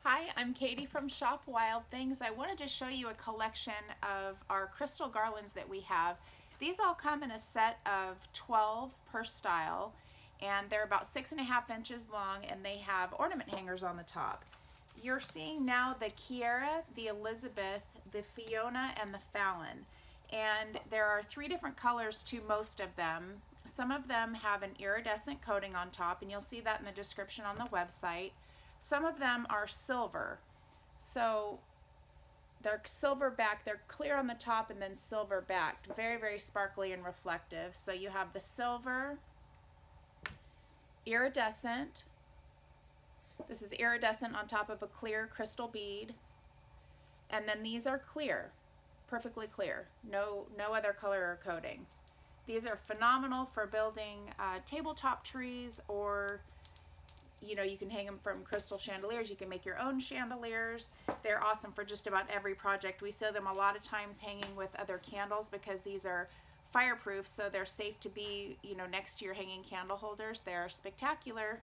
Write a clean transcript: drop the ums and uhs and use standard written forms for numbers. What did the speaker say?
Hi, I'm Katie from ShopWildThings. I wanted to show you a collection of our crystal garlands that we have. These all come in a set of 12 per style, and they're about 6.5 inches long, and they have ornament hangers on the top. You're seeing now the Kiara, the Elizabeth, the Fiona, and the Fallon. And there are 3 different colors to most of them. Some of them have an iridescent coating on top, and you'll see that in the description on the website. Some of them are silver, so they're silver back, they're clear on the top and then silver backed, very, very sparkly and reflective. So you have the silver, iridescent. This is iridescent on top of a clear crystal bead, and then these are clear, perfectly clear, no other color or coating. These are phenomenal for building tabletop trees, or you can hang them from crystal chandeliers. You can make your own chandeliers. They're awesome for just about every project. We sell them a lot of times hanging with other candles because these are fireproof, so they're safe to be, next to your hanging candle holders. They're spectacular.